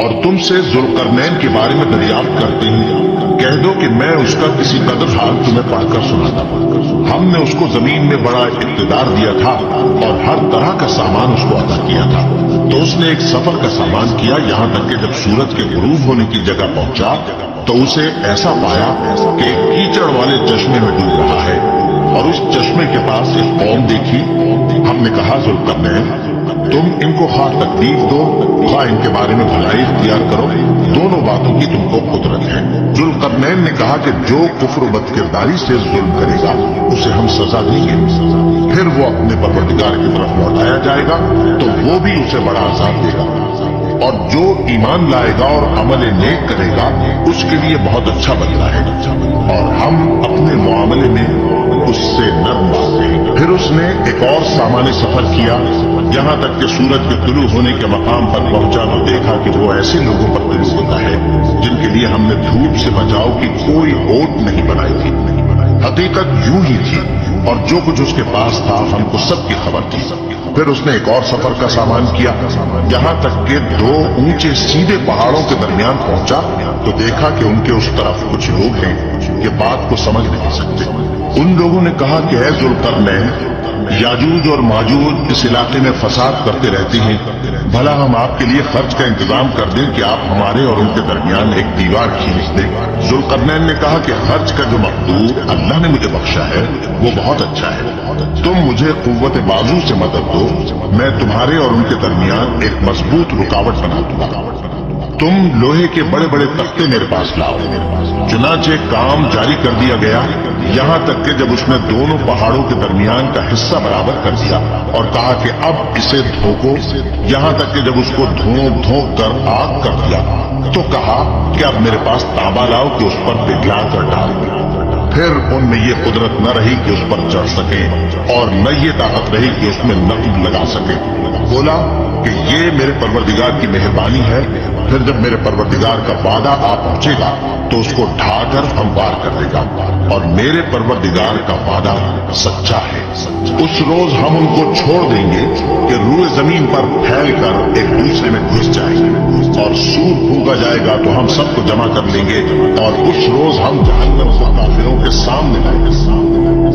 اور تم سے ذوالقرنین کے بارے میں دریافت کرتے ہیں، کہہ دو کہ میں اس کا کسی قدر حال تمہیں پڑھ کر سناتا ہوں۔ ہم نے اس کو زمین میں بڑا اقتدار دیا تھا اور ہر طرح کا سامان اس کو عطا کیا تھا، تو اس نے ایک سفر کا سامان کیا، یہاں تک کہ جب سورج کے غروب ہونے کی جگہ پہنچا تو اسے ایسا پایا کہ ایک کیچڑ والے چشمے میں ڈوب رہا ہے، اور اس چشمے کے پاس ایک قوم دیکھی۔ ہم نے کہا ذوالقرنین، تم ان کو خواہ تکلیف دو خواہ ان کے بارے میں بھلائی اختیار کرو، دونوں باتوں کی تم کو قدرت ہے۔ ذوالقرنین نے کہا کہ جو کفر و بد کرداری سے ظلم کرے گا اسے ہم سزا دیں گے، پھر وہ اپنے پروردگار کی طرف لوٹایا جائے گا تو وہ بھی اسے بڑا عذاب دے گا، اور جو ایمان لائے گا اور عمل نیک کرے گا اس کے لیے بہت اچھا بدلہ ہے، اور ہم اپنے معاملے میں اس سے نرم بات ہیں۔ پھر اس نے ایک اور سامان سفر کیا، یہاں تک کہ سورج کے طلوع ہونے کے مقام پر پہنچا تو دیکھا کہ وہ ایسے لوگوں پر طلوع ہوتا ہے جن کے لیے ہم نے دھوپ سے بچاؤ کی کوئی اوٹ نہیں بنائی تھی۔ حقیقت یوں ہی تھی، اور جو کچھ اس کے پاس تھا ہم کو سب کی خبر تھی۔ پھر اس نے ایک اور سفر کا سامان کیا، یہاں تک کہ دو اونچے سیدھے پہاڑوں کے درمیان پہنچا تو دیکھا کہ ان کے اس طرف کچھ لوگ ہیں کہ بات کو سمجھ نہیں سکتے۔ ان لوگوں نے کہا کہ اے ذوالقرنین، یاجوج اور ماجوج اس علاقے میں فساد کرتے رہتے ہیں، بھلا ہم آپ کے لیے خرچ کا انتظام کر دیں کہ آپ ہمارے اور ان کے درمیان ایک دیوار کھینچ دیں۔ ذوالقرنین نے کہا کہ خرچ کا جو مقدور اللہ نے مجھے بخشا ہے وہ بہت اچھا ہے، تم مجھے قوت بازو سے مدد دو، میں تمہارے اور ان کے درمیان ایک مضبوط رکاوٹ بنا دوں گا۔ تم لوہے کے بڑے بڑے تختے میرے پاس لاؤ۔ چنانچہ کام جاری کر دیا گیا، یہاں تک کہ جب اس نے دونوں پہاڑوں کے درمیان کا حصہ برابر کر دیا اور کہا کہ اب اسے دھوکو، یہاں تک کہ جب اس کو دھونک کر آگ کر دیا تو کہا کہ اب میرے پاس تانبا لاؤ کہ اس پر پگھلا کر ڈال دوں۔ پھر ان میں یہ قدرت نہ رہی کہ اس پر چڑھ سکے اور نہ یہ طاقت رہی کہ اس میں نقب لگا سکے۔ بولا کہ یہ میرے پروردگار کی مہربانی ہے، پھر جب میرے پروردگار کا وعدہ آ پہنچے گا تو اس کو ڈھا کر ہموار کر دے گا، اور میرے پروردگار کا وعدہ سچا ہے۔ اس روز ہم ان کو چھوڑ دیں گے کہ روئے زمین پر پھیل کر ایک دوسرے میں گھس جائیں گے، اور سور پھونکا جائے گا تو ہم سب کو جمع کر لیں گے، اور اس روز ہم جہنم کو کافروں کے سامنے لائیں گے۔